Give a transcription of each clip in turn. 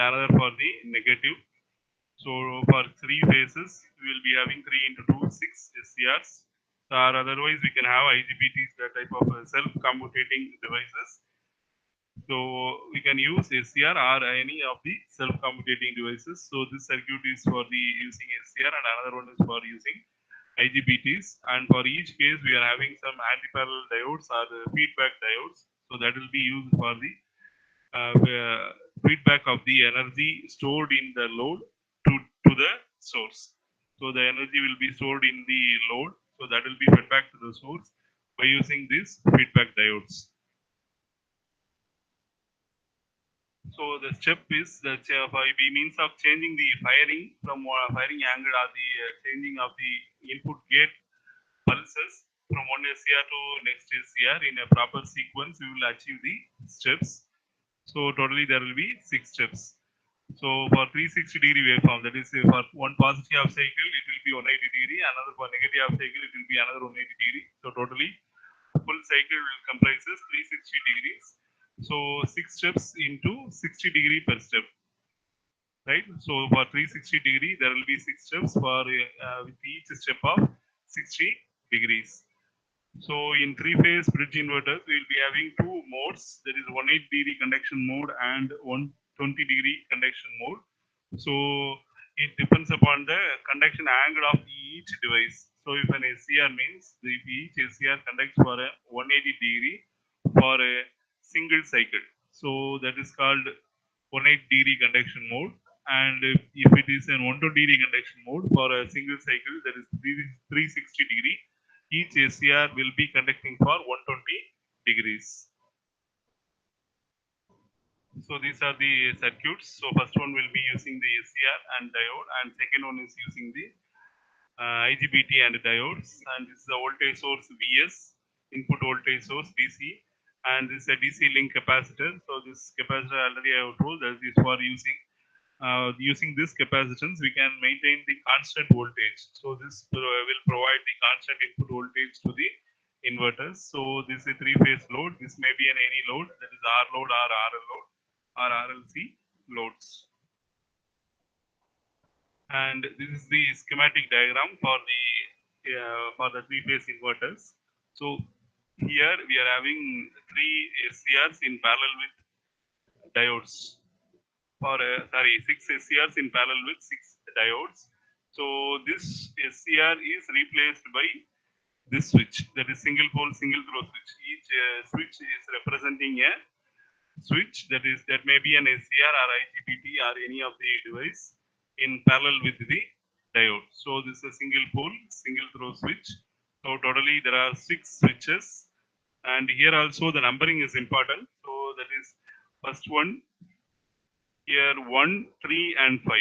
another for the negative. So for 3 phases, we will be having 3 into 2, 6 SCRs. Or otherwise, we can have IGBTs, that type of self-commutating devices. So we can use SCR or any of the self-commutating devices. So this circuit is for the using SCR and another one is for using IGBTs. And for each case, we are having some anti-parallel diodes or the feedback diodes. So that will be used for the feedback of the energy stored in the load to the source. So the energy will be stored in the load. So that will be fed back to the source by using these feedback diodes. So the step is the by means of changing the firing from firing angle or the changing of the input gate pulses from one SCR to next SCR in a proper sequence, we will achieve the steps. So totally there will be 6 steps. So for 360-degree waveform, that is for one positive half cycle, it will be 180 degree. Another for negative half cycle, it will be another 180 degree. So totally full cycle will comprises 360 degrees. So 6 steps into 60 degree per step, right? So for 360 degree, there will be 6 steps for with each step of 60 degrees. So in 3-phase bridge inverters, we will be having 2 modes. That is 180-degree conduction mode and 120-degree conduction mode. So it depends upon the conduction angle of each device. So if an SCR means if each SCR conducts for a 180 degree for a single cycle. So that is called 180-degree conduction mode. And if it is an 120-degree conduction mode for a single cycle, that is 360 degree, each SCR will be conducting for 120 degrees. So these are the circuits. So first one will be using the SCR and diode, and second one is using the IGBT and diodes. And this is the voltage source VS, input voltage source DC, and this is a DC link capacitor. So this capacitor already I have told that is for using this capacitance, we can maintain the constant voltage. So this will provide the constant input voltage to the inverters. So this is a 3-phase load. This may be an any load, that is R load or RL load or RLC loads. And this is the schematic diagram for the 3-phase inverters. So here we are having 3 SCRs in parallel with diodes. For 6 SCRs in parallel with 6 diodes. So this SCR is replaced by this switch, that is single pole single throw switch. Each switch is representing a switch that may be an SCR or IGBT or any of the device in parallel with the diode. So this is a single pole single throw switch. So totally there are 6 switches, and here also the numbering is important. So that is first one. Here 1, 3, and 5.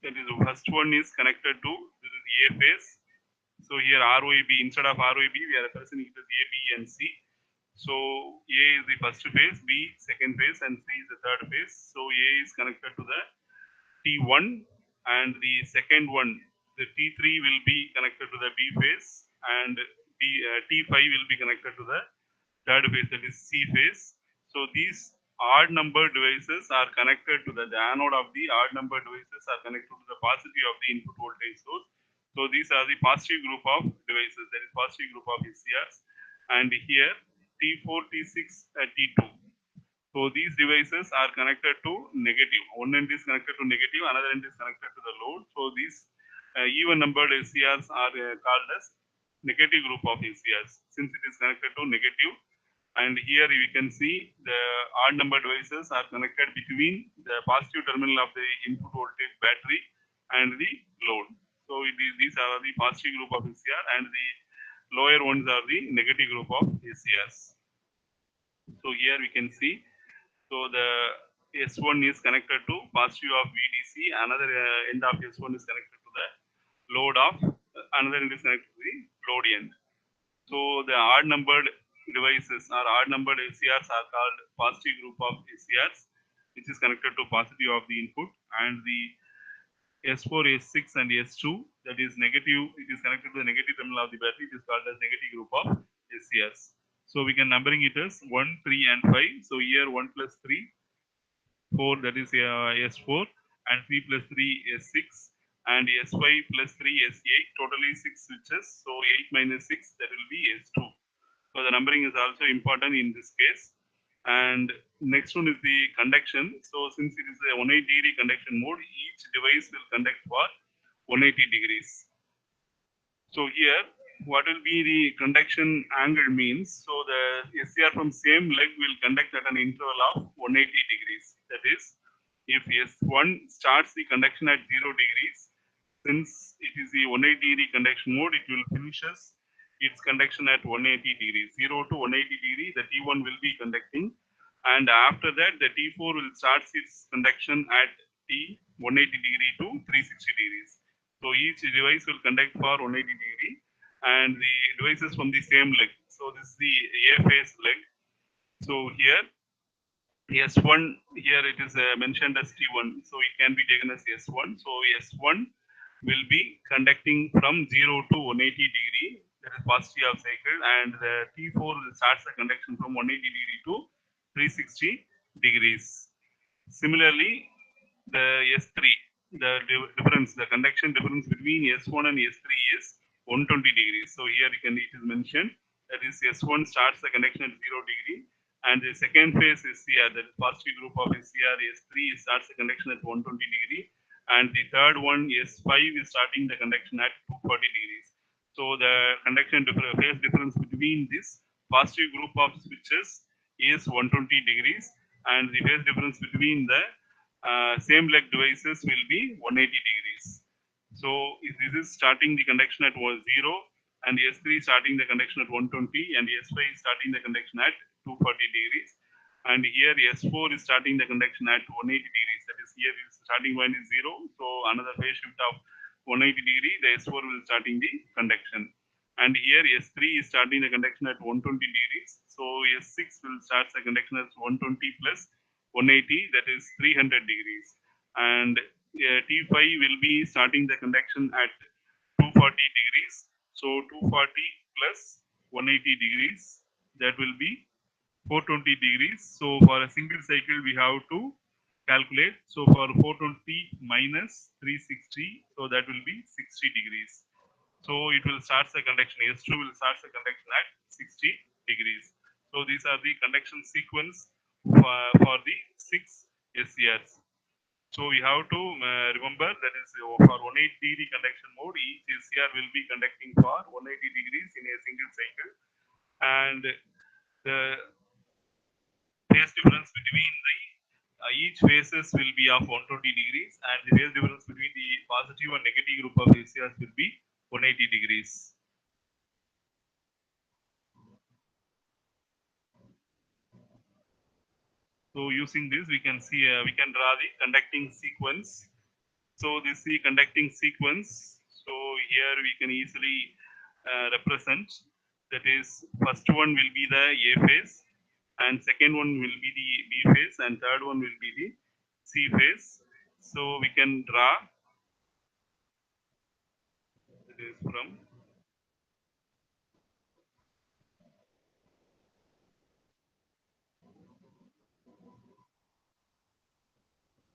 That is the first one is connected to this is A phase. So here ROAB, instead of ROAB, we are representing it as A, B, and C. So A is the first phase, B second phase, and C is the third phase. So A is connected to the T1, and the second one, the T3 will be connected to the B phase, and T5 will be connected to the third phase, that is C phase. So these odd number devices are connected to the anode of the odd number devices are connected to the positive of the input voltage source. So these are the positive group of devices, that is positive group of SCRs. And here T4, T6, T2. So these devices are connected to negative. One end is connected to negative, another end is connected to the load. So these even numbered SCRs are called as negative group of SCRs, since it is connected to negative. And here we can see the odd number devices are connected between the positive terminal of the input voltage battery and the load. So these are the positive group of SCR, and the lower ones are the negative group of SCRs. So here we can see, so the S1 is connected to positive of VDC, another end of S1 is connected to the load of, another end is connected to the load end. So the odd numbered devices or odd numbered SCRs are called positive group of SCRs, which is connected to positive of the input, and the S4, S6, and S2, that is negative, it is connected to the negative terminal of the battery, it is called as negative group of SCRs. So we can numbering it as 1, 3, and 5. So here 1 plus 3, 4, that is S4, and 3 plus 3 S6, and S5 plus 3 S8, totally 6 switches. So 8 minus 6, that will be S2. So the numbering is also important in this case. And next one is the conduction. So since it is a 180-degree conduction mode, each device will conduct for 180 degrees. So here, what will be the conduction angle means? So the SCR from same leg will conduct at an interval of 180 degrees. That is, if S1 starts the conduction at 0 degrees, since it is the 180-degree conduction mode, it will finishes its conduction at 180 degrees. 0 to 180 degree, the T1 will be conducting. And after that, the T4 will start its conduction at T 180 degree to 360 degrees. So each device will conduct for 180 degree, and the devices from the same leg. So this is the A phase leg. So here S1, here it is mentioned as T1, so it can be taken as S1. So S1 will be conducting from 0 to 180 degree, that is positive half cycle, and the T4 will start the conduction from 180 degree to 360 degrees. Similarly, the S3, the conduction difference between S1 and S3 is 120 degrees. So here it is mentioned that is S1 starts the conduction at 0 degree, and the second phase SCR, that is positive group of SCR, S3 starts the conduction at 120 degree, and the third one S5 is starting the conduction at 240 degrees. So the phase difference between this positive group of switches is 120 degrees, and the phase difference between the same leg devices will be 180 degrees. So if this is starting the conduction at 0, and S3 starting the conduction at 120, and S5 starting the conduction at 240 degrees. And here S4 is starting the conduction at 180 degrees. That is, here is starting point is 0. So another phase shift of 180 degree, the S4 will starting the conduction. And here S3 is starting the conduction at 120 degrees. So S6 will start the conduction at 120 plus 180, that is 300 degrees. And T5 will be starting the conduction at 240 degrees. So 240 plus 180 degrees, that will be 420 degrees. So for a single cycle, we have to calculate. So for 420 minus 360, so that will be 60 degrees. So it will start the conduction. S2 will start the conduction at 60 degrees. So these are the conduction sequence for the 6 SCRs. So we have to remember that is for 180-degree conduction mode, each SCR will be conducting for 180 degrees in a single cycle, and the phase difference between the each phases will be of 120 degrees, and the phase difference between the positive and negative group of SCRs will be 180 degrees. So using this, we can see we can draw the conducting sequence. So this is the conducting sequence. So here we can easily represent. That is, first one will be the A phase, and second one will be the B phase, and third one will be the C phase. So we can draw. It is from.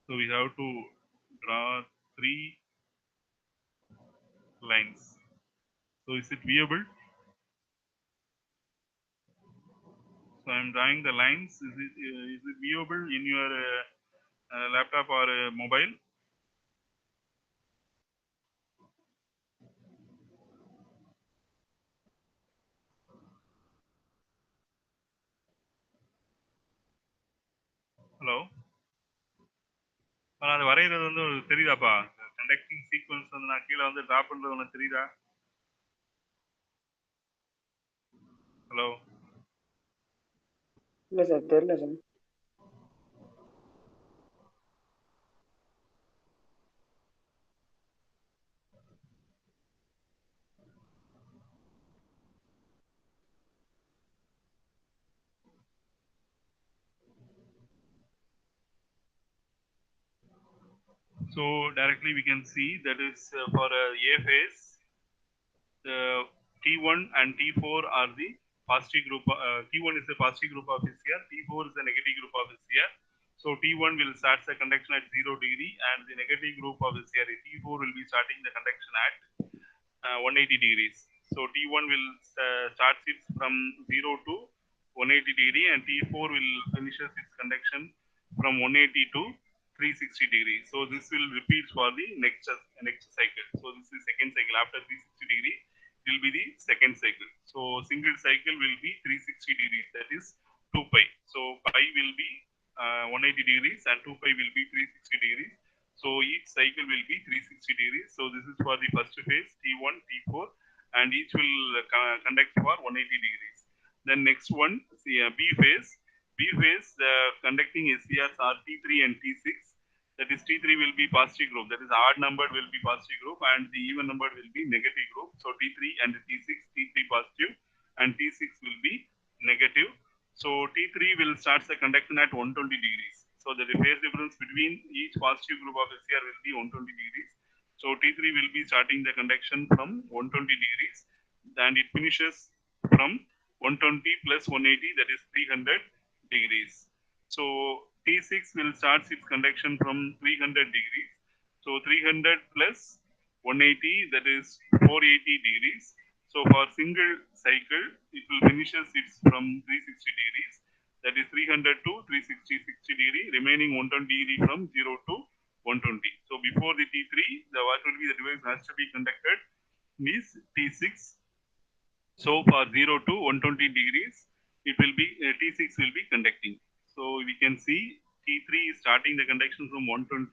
So we have to draw 3 lines. So is it viewable? So I'm drawing the lines. Is it viewable in your laptop or mobile? Hello. அது வரைகிறது வந்து தெரியுதாப்பா? Conducting sequence வந்து நான் கீழே வந்து draw பண்றது உனக்கு தெரியுதா? ஹலோ. இல்ல சார், தெரியல sir. So directly we can see that is for A phase, the T1 and T4 are the positive group. T1 is the positive group of SCR, T4 is the negative group of SCR. So T1 will start the conduction at 0 degree, and the negative group of the CR T4 will be starting the conduction at 180 degrees. So T1 will start it from 0 to 180 degree, and T4 will finishes its conduction from 180 to 360 degrees. So this will repeat for the next cycle. So this is second cycle. After 360 degree, it will be the second cycle. So single cycle will be 360 degrees. That is 2 pi. So pi will be 180 degrees, and 2 pi will be 360 degrees. So each cycle will be 360 degrees. So this is for the first phase T1, T4, and each will conduct for 180 degrees. Then next one, see, B phase. B phase, the conducting SCRs are T3 and T6. That is T3 will be positive group. That is odd number will be positive group, and the even number will be negative group. So T3 and T6, T3 positive and T6 will be negative. So T3 will start the conduction at 120 degrees. So the phase difference between each positive group of SCR will be 120 degrees. So T3 will be starting the conduction from 120 degrees, and it finishes from 120 plus 180, that is 300 degrees. So T6 will start its conduction from 300 degrees. So 300 plus 180, that is 480 degrees. So for single cycle, it will finishes its from 360 degrees. That is 300 to 360 60 degree, remaining 120 degree from 0 to 120. So before the T3, the what will be the device has to be conducted is T6. So for 0 to 120 degrees, it will be T6 will be conducting. So we can see T3 is starting the conduction from 120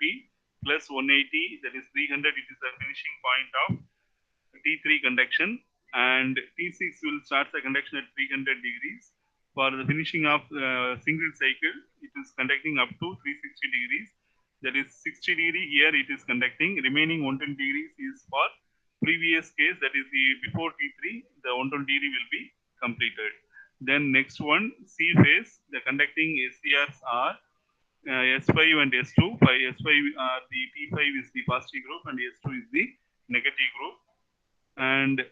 plus 180, that is 300. It is the finishing point of T3 conduction, and T6 will start the conduction at 300 degrees. For the finishing of single cycle, it is conducting up to 360 degrees. That is 60 degree here it is conducting. Remaining 110 degrees is for previous case, that is the before T3, the 120 degree will be completed. Then next one, C phase, the conducting SCRs are S5 and S2. S5 are the T5 is the positive group, and S2 is the negative group. And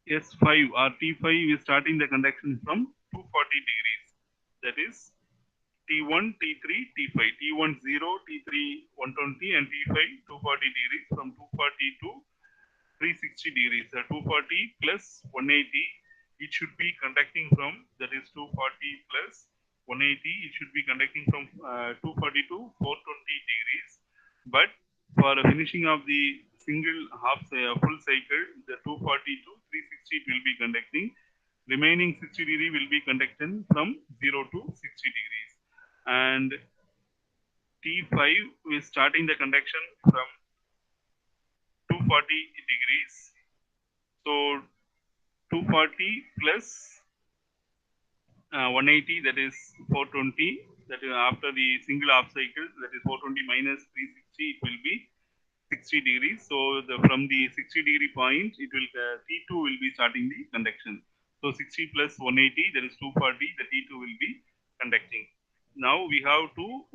S5 or T5 is starting the conduction from 240 degrees. That is T1, T3, T5. T1 0, T3 120, and T5 240 degrees, from 240 to 360 degrees. 240 plus 180, it should be conducting from, that is 240 plus 180, it should be conducting from 240 to 420 degrees. But for finishing of the single full cycle, the 240 to 360 it will be conducting. Remaining 60 degree will be conducting from 0 to 60 degrees. And T5 is starting the conduction from 240 degrees. So 240 plus 180, that is 420. That is after the single half cycle, that is 420 minus 360, it will be 60 degrees. So from the 60 degree point, it will T2 will be starting the conduction. So 60 plus 180, that is 240. The T2 will be conducting. Now we have to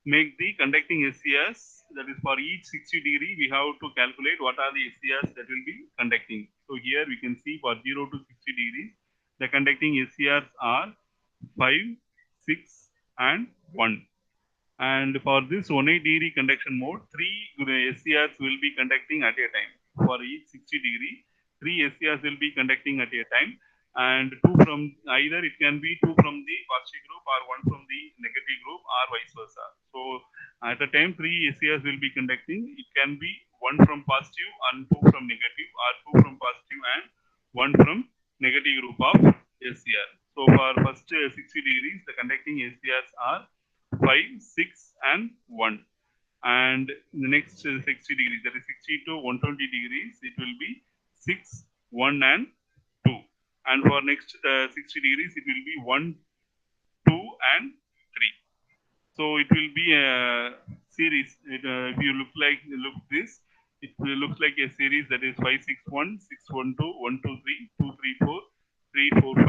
make the conducting SCRs. That is for each 60 degree, we have to calculate what are the SCRs that will be conducting. So here we can see for 0 to 60 degrees, the conducting SCRs are 5, 6, and 1. And for this 180 degree conduction mode, 3 SCRs will be conducting at a time. For each 60 degree, 3 SCRs will be conducting at a time, and 2 from either it can be 2 from the positive group or 1 from the negative group, or vice versa. So at a time 3 SCRs will be conducting. It can be 1 from positive and 2 from negative, or 2 from positive and 1 from negative group of SCR. So for first 60 degrees, the conducting SCRs are 5, 6, and 1. And the next 60 degrees, that is 60 to 120 degrees, it will be 6, 1, and 2. And for next 60 degrees, it will be 1, 2, and 3. So it will be a series. If you look this, it looks like a series, that is 5, 6, 1, 6, 1, 2, 1, 2, 3, 2, 3, 4, 3, 4, 5,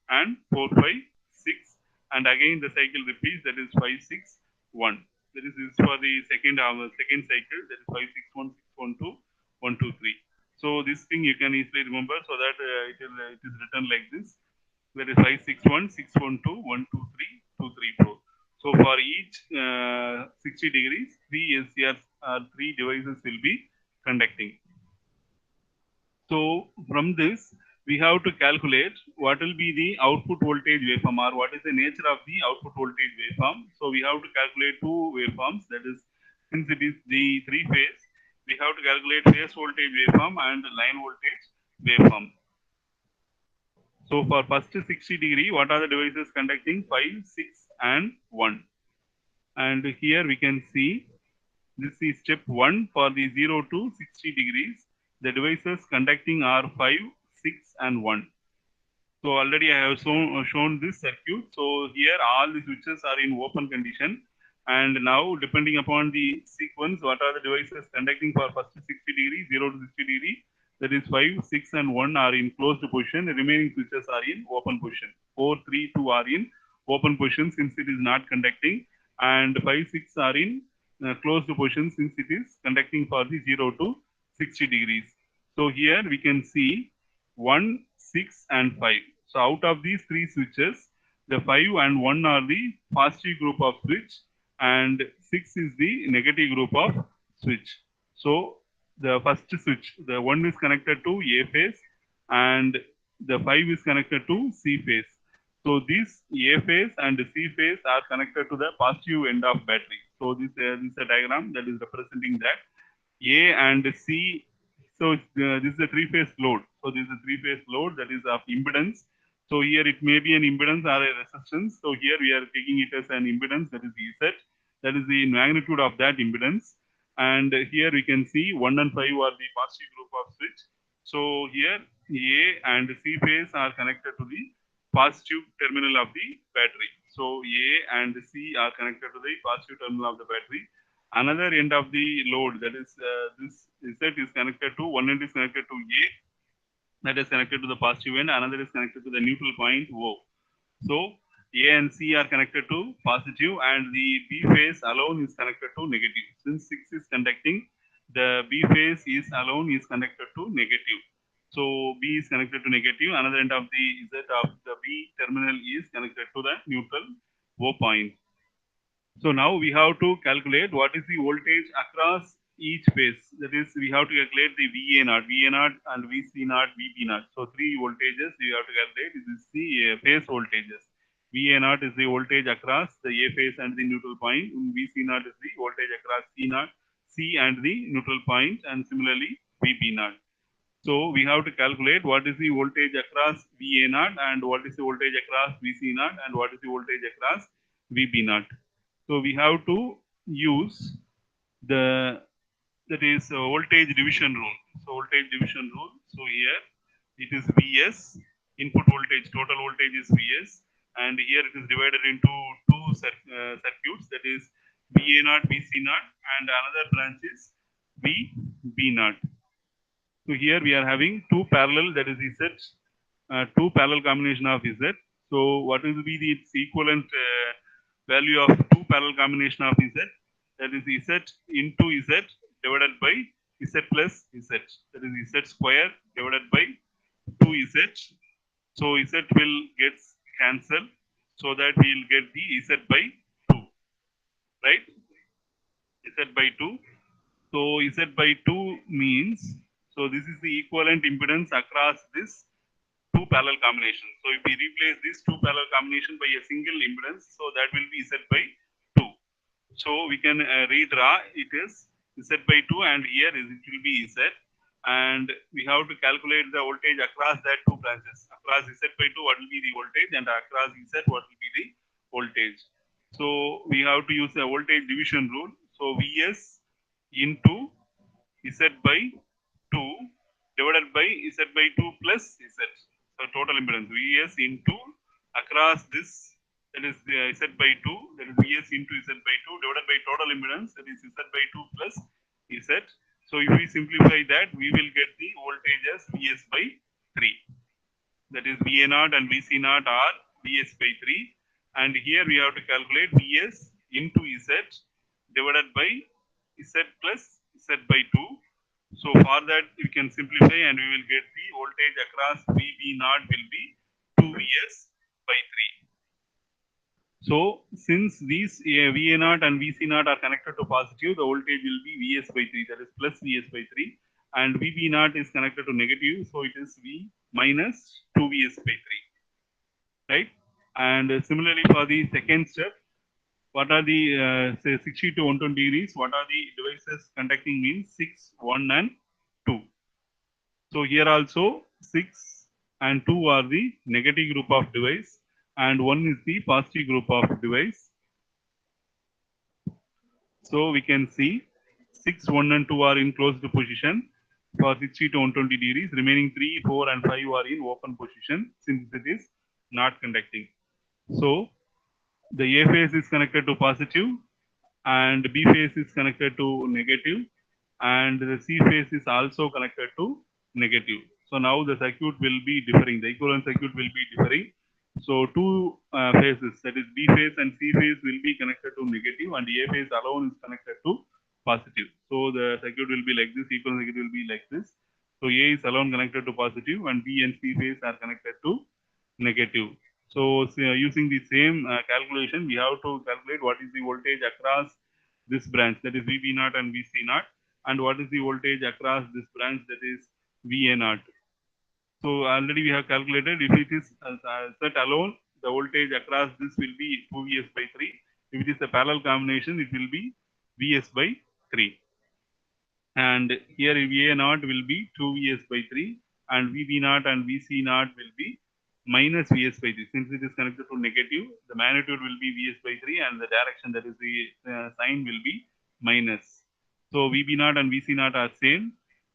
and 4, 5, 6. And again the cycle repeats, that is 5, 6, 1. That is for the second cycle, that is 5, 6, 1, 6, 1, 2, 1, 2, 3. So this thing you can easily remember, so that it is written like this. That is 5, 6, 1, 6, 1, 2, 1, 2, 3, 2, 3, 4. So for each 60 degrees, 3 SCRs or 3 devices will be conducting. So from this, we have to calculate what will be the output voltage waveform, or what is the nature of the output voltage waveform. So we have to calculate two waveforms. That is, since it is the three phase, we have to calculate phase voltage waveform and line voltage waveform. So for first 60 degree, what are the devices conducting? 5, 6 and 1. And here we can see this is step 1 for the 0 to 60 degrees. The devices conducting are 5, 6 and 1. So already I have shown this circuit. So here all the switches are in open condition. And now depending upon the sequence, what are the devices conducting for first 60 degree, 0 to 60 degree, that is 5, 6 and 1 are in closed position. The remaining switches are in open position. 4, 3, 2 are in open position since it is not conducting. And 5, 6 are in closed position since it is conducting for the 0 to 60 degrees. So here we can see 1, 6 and 5. So out of these three switches, the 5 and 1 are the positive group of switch and 6 is the negative group of switch. So the first switch, the 1 is connected to A phase and the 5 is connected to C phase. So these A phase and C phase are connected to the positive end of battery. So this is a diagram that is representing that A and C. So this is a three-phase load. So this is a three-phase load that is of impedance. So here it may be an impedance or a resistance. So here we are taking it as an impedance, that is Z. That is the magnitude of that impedance. And here we can see 1 and 5 are the positive group of switch. So here A and C phase are connected to the positive terminal of the battery. So A and C are connected to the positive terminal of the battery. Another end of the load, that is this Z is connected to, one end is connected to A, that is connected to the positive end, another is connected to the neutral point O. So A and C are connected to positive and the B phase alone is connected to negative. Since 6 is conducting, the B phase is alone is connected to negative. So B is connected to negative, another end of the Z of the B terminal is connected to the neutral O point. So now we have to calculate what is the voltage across each phase. That is, we have to calculate the VA naught and VC naught, VB naught. So three voltages we have to calculate. This is the phase voltages. VA naught is the voltage across the A phase and the neutral point. VC naught is the voltage across C and the neutral point, and similarly VB naught. So we have to calculate what is the voltage across VA naught and what is the voltage across VC naught and what is the voltage across VB naught. So we have to use the, that is voltage division rule. So voltage division rule. So here it is Vs, input voltage, total voltage is Vs, and here it is divided into two circuits, that is VA naught, VC naught, and another branch is VB naught. So here we are having two parallel, that is Z, two parallel combination of Z. So what will be the equivalent value of two parallel combination of Z? That is Z into Z divided by Z plus Z. That is Z square divided by 2Z. So Z will get cancelled, so that we will get the Z by 2, right? Z by 2. So Z by 2 means, so this is the equivalent impedance across this two parallel combinations. So if we replace this two parallel combination by a single impedance, so that will be Z by 2. So we can redraw it is Z by 2 and here it will be Z. And we have to calculate the voltage across that two branches. Across Z by 2, what will be the voltage, and across Z, what will be the voltage. So we have to use the voltage division rule. So Vs into Z by 2 divided by Z by 2 plus Z. So total impedance Vs into across this, that is Z by 2, that is Vs into Z by 2 divided by total impedance, that is Z by 2 plus Z. So if we simplify that, we will get the voltage as Vs by 3. That is VA naught and VC naught are Vs by 3. And here we have to calculate Vs into Z divided by Z plus Z by 2. So for that we can simplify and we will get the voltage across VB naught will be 2Vs by 3. So since these VA0 and VC0 are connected to positive, the voltage will be Vs by 3, that is plus Vs by 3, and VB0 is connected to negative, so it is V minus 2Vs by 3, right? And similarly for the second step, what are the say 60 to 120 degrees? What are the devices conducting means 6, 1, and 2. So here also 6 and 2 are the negative group of device, and 1 is the positive group of device. So we can see 6, 1 and 2 are in closed position for 60 to 120 degrees. Remaining 3, 4 and 5 are in open position since it is not conducting. So the A phase is connected to positive and B phase is connected to negative and the C phase is also connected to negative. So now the circuit will be differing. The equivalent circuit will be differing. So two phases, that is B phase and C phase, will be connected to negative and A phase alone is connected to positive. So the circuit will be like this, equivalent circuit will be like this. So A is alone connected to positive and B and C phase are connected to negative. So using the same calculation, we have to calculate what is the voltage across this branch, that is VB0 and VC0, and what is the voltage across this branch, that is VA0. So already we have calculated, if it is set alone, the voltage across this will be 2Vs by 3. If it is a parallel combination, it will be Vs by 3. And here VA0 will be 2Vs by 3 and VB0 and VC0 will be minus Vs by 3. Since it is connected to negative, the magnitude will be Vs by 3 and the direction, that is the sign, will be minus. So VB0 and VC0 are same.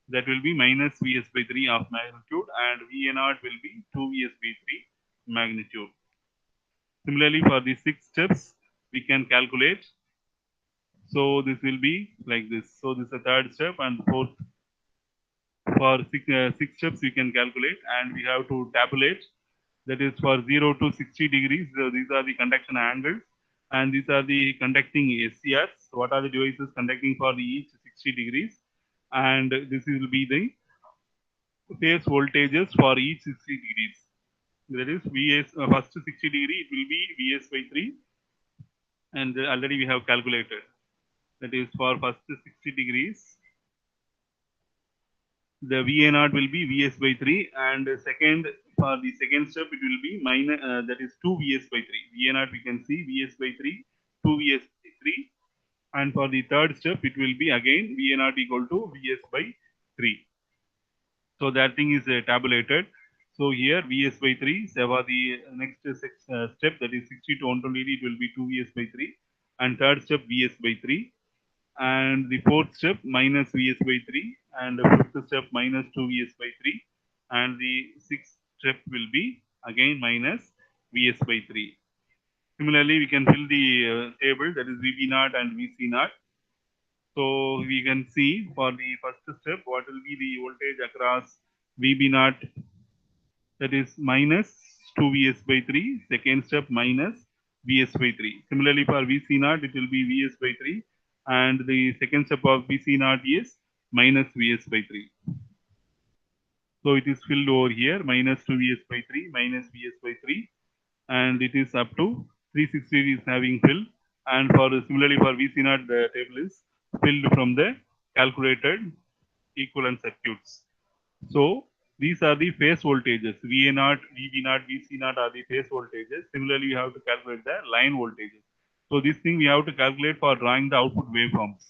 That will be minus Vs by 3 of magnitude and VA0 will be 2Vs by 3 magnitude. Similarly, for the 6 steps, we can calculate. So this will be like this. So this is the third step and fourth. For six steps we can calculate and we have to tabulate, that is for 0 to 60 degrees. So these are the conduction angles and these are the conducting SCRs. So what are the devices conducting for the each 60 degrees, and this will be the phase voltages for each 60 degrees. That is Vs first 60 degree it will be Vs by 3 and already we have calculated, that is for first 60 degrees the VA0 will be Vs by 3 and second, for the second step it will be minus that is 2 Vs by 3. VA0 we can see Vs by 3, 2 Vs by 3, and for the third step it will be again VA0 equal to Vs by 3. So that thing is tabulated. So here Vs by 3, so for the next step, that is 60 to 120 it will be 2 Vs by 3 and third step Vs by 3 and the fourth step minus Vs by 3 and the fifth step minus 2 Vs by 3 and the sixth step will be again minus Vs by 3. Similarly, we can fill the table, that is VB0 and VC0. So we can see for the first step what will be the voltage across VB0, that is minus 2 Vs by 3, second step minus Vs by 3. Similarly, for Vc0, it will be Vs by 3, and the second step of Vc0 is minus Vs by 3. So it is filled over here, minus 2 Vs by 3, minus Vs by 3, and it is up to 360 is having filled. And for similarly for Vc0, the table is filled from the calculated equivalent circuits. So these are the phase voltages. VA0, VB0, VC0 are the phase voltages. Similarly, we have to calculate the line voltages. So this thing we have to calculate for drawing the output waveforms,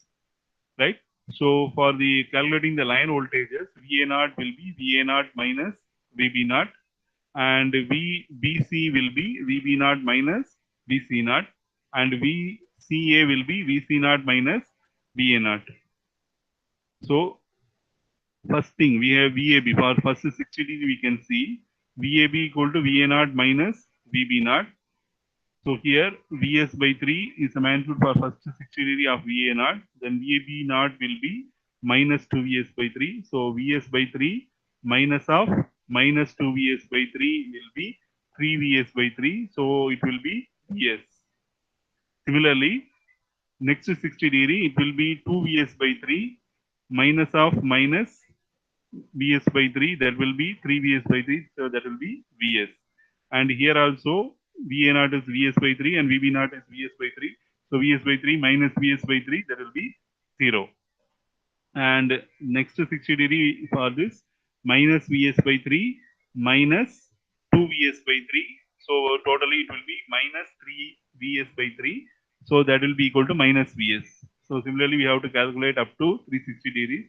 right? So for the calculating the line voltages, VA0 will be VA0 minus VB0 and VBC will be VB0 minus VC0 and VCA will be VC0 minus VA0. So first thing, we have VAB. For first 60 degree, we can see VAB equal to VA0 minus VB0. So here, Vs by 3 is a magnitude for first 60 degree of VA0. Then VAB0 will be minus 2 Vs by 3. So Vs by 3 minus of minus 2 Vs by 3 will be 3 Vs by 3. So it will be Vs. Similarly, next 60 degree, it will be 2 Vs by 3 minus of minus Vs by 3, that will be 3 Vs by 3, so that will be Vs. And here also VA naught is Vs by 3 and VB naught is Vs by 3. So Vs by 3 minus Vs by 3, that will be 0. And next 60 degree for this, minus Vs by 3 minus 2 Vs by 3. So totally it will be minus 3 Vs by 3. So that will be equal to minus Vs. So similarly, we have to calculate up to 360 degrees.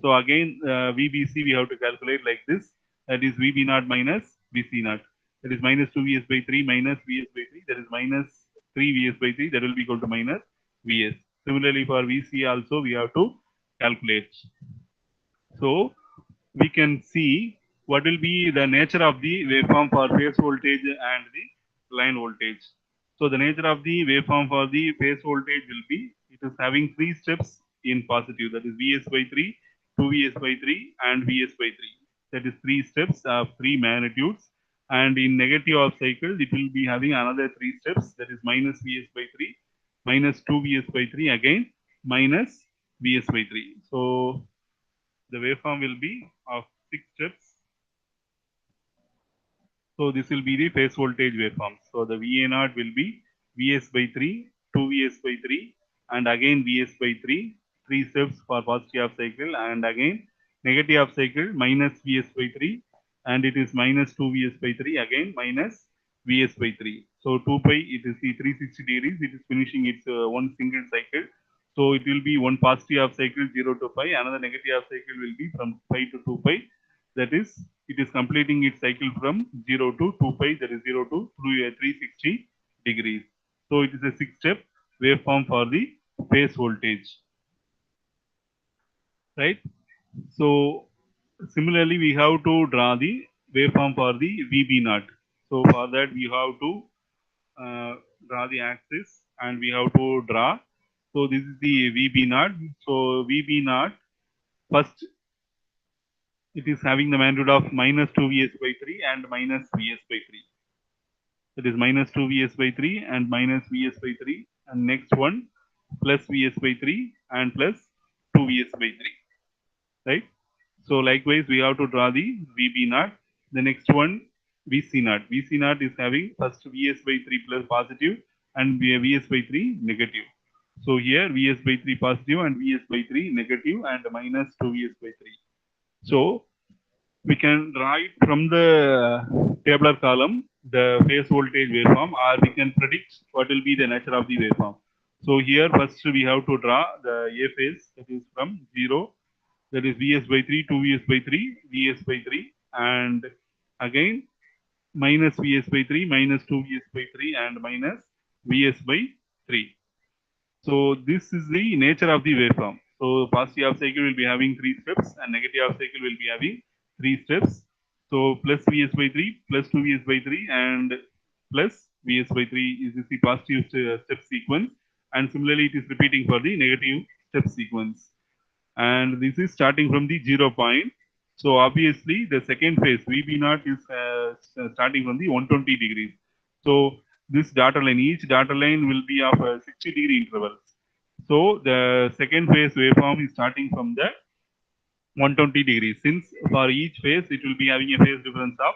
So again, VBC we have to calculate like this. That is VB naught minus VC naught. That is minus 2 Vs by 3 minus Vs by 3. That is minus 3 Vs by 3. That will be equal to minus Vs. Similarly, for VC also we have to calculate. So we can see what will be the nature of the waveform for phase voltage and the line voltage. So the nature of the waveform for the phase voltage will be, it is having three steps in positive, that is Vs by 3, 2 Vs by 3 and Vs by 3. That is three steps of three magnitudes. And in negative of cycle, it will be having another three steps, that is minus Vs by 3, minus 2 Vs by 3, again minus Vs by 3. So the waveform will be of 6 steps. So this will be the phase voltage waveform. So the VA naught will be Vs by 3, 2 Vs by 3, and again Vs by 3, 3 steps for positive half cycle, and again negative half cycle minus Vs by 3, and it is minus 2 Vs by 3, again minus Vs by 3. So 2 pi, it is the 360 degrees, it is finishing its one single cycle. So it will be one positive half cycle 0 to pi, another negative half cycle will be from pi to 2 pi. That is, it is completing its cycle from 0 to 2 pi, that is 0 to 360 degrees. So it is a 6-step waveform for the phase voltage, right? So similarly, we have to draw the waveform for the VB naught. So for that, we have to draw the axis and we have to draw. So this is the VB naught. So VB naught, first it is having the magnitude of minus 2 Vs by 3 and minus Vs by 3. That is minus 2 Vs by 3 and minus Vs by 3. And next one, plus Vs by 3 and plus 2 Vs by 3. Right? So likewise, we have to draw the VB naught. The next one, VC naught. VC naught is having first Vs by 3 plus positive and Vs by 3 negative. So here Vs by 3 positive and Vs by 3 negative and minus 2 Vs by 3. So we can draw it from the tabular column, the phase voltage waveform, or we can predict what will be the nature of the waveform. So here first we have to draw the A phase, that is from 0, that is Vs by 3, 2 Vs by 3, Vs by 3, and again minus Vs by 3, minus 2 Vs by 3, and minus Vs by 3. So this is the nature of the waveform. So positive half cycle will be having 3 steps and negative half cycle will be having 3 steps. So plus Vs by 3, plus 2 Vs by 3 and plus Vs by 3 is the positive step sequence, and similarly it is repeating for the negative step sequence. And this is starting from the 0 point. So obviously the second phase VB naught is starting from the 120 degrees. So this dotted line, each dotted line will be of 60 degree intervals. So the second phase waveform is starting from the 120 degrees. Since for each phase it will be having a phase difference of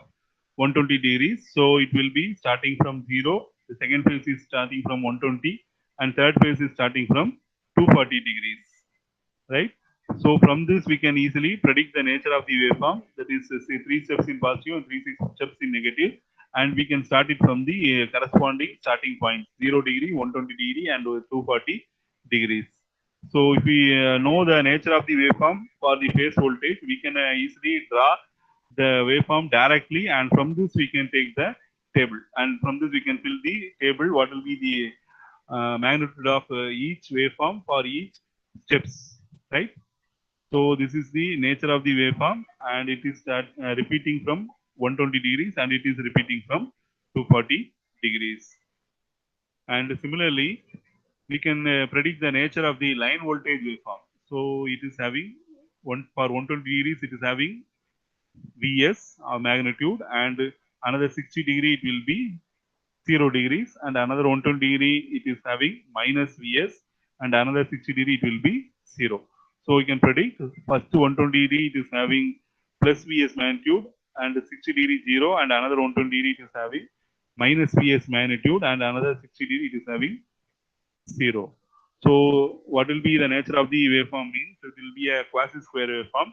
120 degrees, so it will be starting from 0. The second phase is starting from 120, and third phase is starting from 240 degrees, right? So from this we can easily predict the nature of the waveform, that is say 3 steps in positive and 3 steps in negative, and we can start it from the corresponding starting point 0 degree, 120 degree and 240 degrees. So if we know the nature of the waveform for the phase voltage, we can easily draw the waveform directly, and from this we can take the table, and from this we can fill the table what will be the magnitude of each waveform for each steps, right? So this is the nature of the waveform, and it is repeating from 120 degrees and it is repeating from 240 degrees. And similarly, we can predict the nature of the line voltage waveform. So it is having for 120 degrees, it is having Vs magnitude, and another 60 degree it will be 0 degrees, and another 120 degree it is having minus Vs, and another 60 degree it will be 0. So we can predict first 120 degree it is having plus Vs magnitude, and 60 degree 0, and another 120 degree it is having minus Vs magnitude, and another 60 degree it is having 0. So what will be the nature of the waveform means it will be a quasi square waveform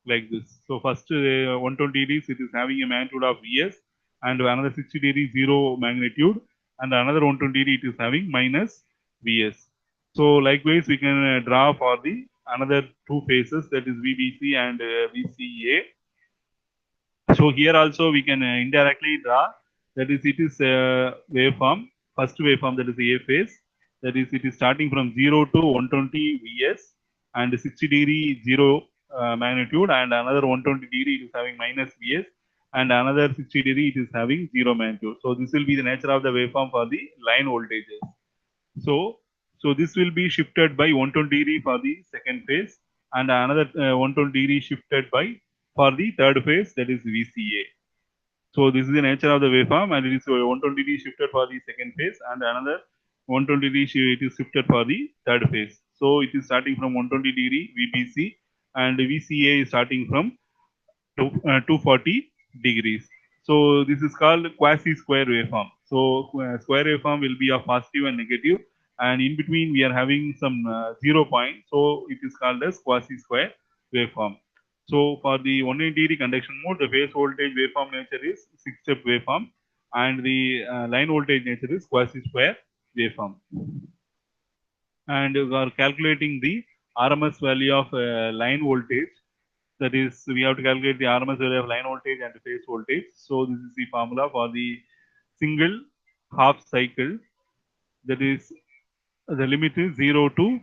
like this. So first 120 degrees it is having a magnitude of Vs, and another 60 degree 0 magnitude, and another 120 degree it is having minus Vs. So likewise we can draw for the another two phases, that is VBC and VCA. So here also we can indirectly draw, that is it is waveform, first waveform, that is the A phase, that is it is starting from 0 to 120 Vs and 60 degree 0 magnitude, and another 120 degree it is having minus Vs, and another 60 degree it is having 0 magnitude. So this will be the nature of the waveform for the line voltages. So this will be shifted by 120 degree for the second phase, and another 120 degree shifted by for the third phase, that is VCA. So this is the nature of the waveform, and it is 120 degree shifted for the second phase, and another 120 degree it is shifted for the third phase. So it is starting from 120 degree VBC, and VCA is starting from 240 degrees. So this is called quasi square waveform. So square waveform will be of positive and negative, and in between we are having some 0 point. So it is called as quasi square waveform. So for the 180 degree conduction mode, the phase voltage waveform nature is 6-step waveform, and the line voltage nature is quasi square waveform. And we are calculating the RMS value of line voltage, that is we have to calculate the RMS value of line voltage and phase voltage. So this is the formula for the single half cycle, that is the limit is 0 to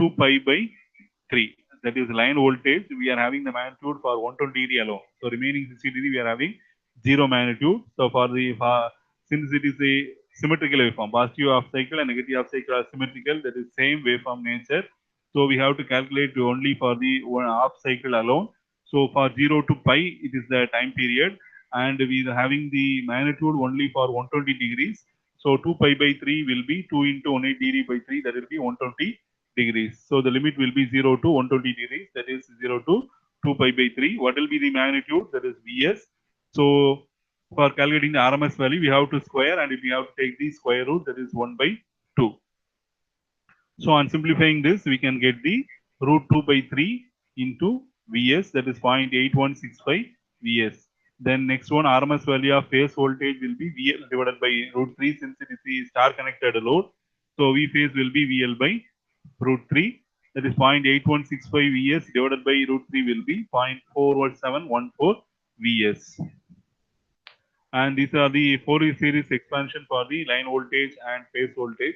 2 pi by 3, that is line voltage. We are having the magnitude for 120 degree alone, so remaining 60 degree we are having 0 magnitude. So since it is a symmetrical waveform, positive half cycle and negative half cycle are symmetrical, that is same waveform nature. So we have to calculate only for the one half cycle alone. So for 0 to pi it is the time period, and we are having the magnitude only for 120 degrees. So 2 pi by 3 will be 2 into 180 degree by 3, that will be 120 degrees. So the limit will be 0 to 120 degrees, that is 0 to 2 pi by 3. What will be the magnitude? That is Vs. So for calculating the RMS value, we have to square, and if we have to take the square root, that is 1 by 2. So on simplifying this, we can get the root 2 by 3 into Vs, that is 0.8165 Vs. Then next one, RMS value of phase voltage will be VL divided by root 3, since it is the star connected load. So V phase will be VL by root 3, that is 0.8165 Vs divided by root 3 will be 0.41714 Vs. And these are the Fourier series expansion for the line voltage and phase voltage.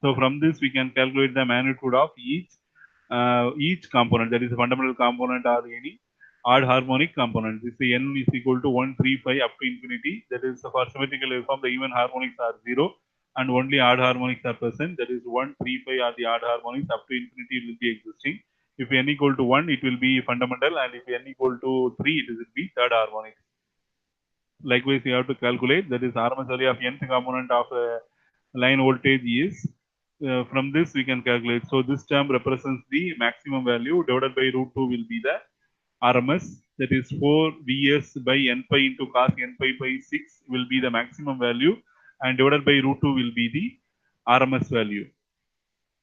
So from this we can calculate the magnitude of each component, that is a fundamental component or any odd harmonic component. This is n is equal to 135 up to infinity. That is for symmetrical waveform, the even harmonics are 0 and only odd harmonics are present. That is 135 are the odd harmonics, up to infinity will be existing. If n equal to 1, it will be fundamental, and if n equal to 3, it will be third harmonic. Likewise, you have to calculate, that is RMS value of nth component of line voltage is, from this we can calculate. So this term represents the maximum value, divided by root 2 will be the RMS, that is 4 Vs by n pi into cos n pi by 6 will be the maximum value, and divided by root 2 will be the RMS value.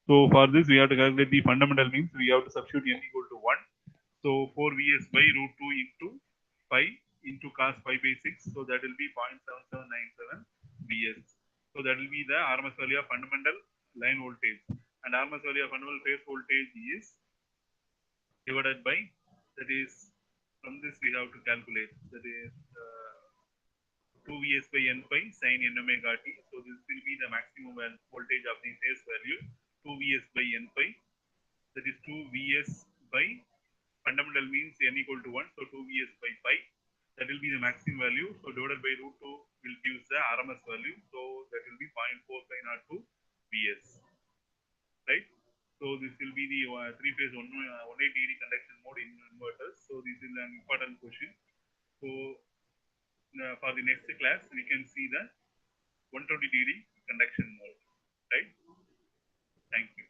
So for this we have to calculate the fundamental, means we have to substitute n equal to 1. So 4 Vs by root 2 into pi into cos pi by 6. So that will be 0.7797 Vs. So that will be the RMS value of fundamental line voltage. And RMS value of fundamental phase voltage is divided by, that is, from this we have to calculate, that is 2 Vs by n pi sin n omega t. So this will be the maximum voltage of the phase value, 2 Vs by n pi, that is 2 Vs by fundamental, means n equal to 1, so 2 Vs by pi, that will be the maximum value. So divided by root 2 will give the RMS value, so that will be 0.4502 Vs, right? So this will be the three-phase 180 degree conduction mode in inverters. So this is an important question. So for the next class, we can see the 120 degree conduction mode, right? Thank you.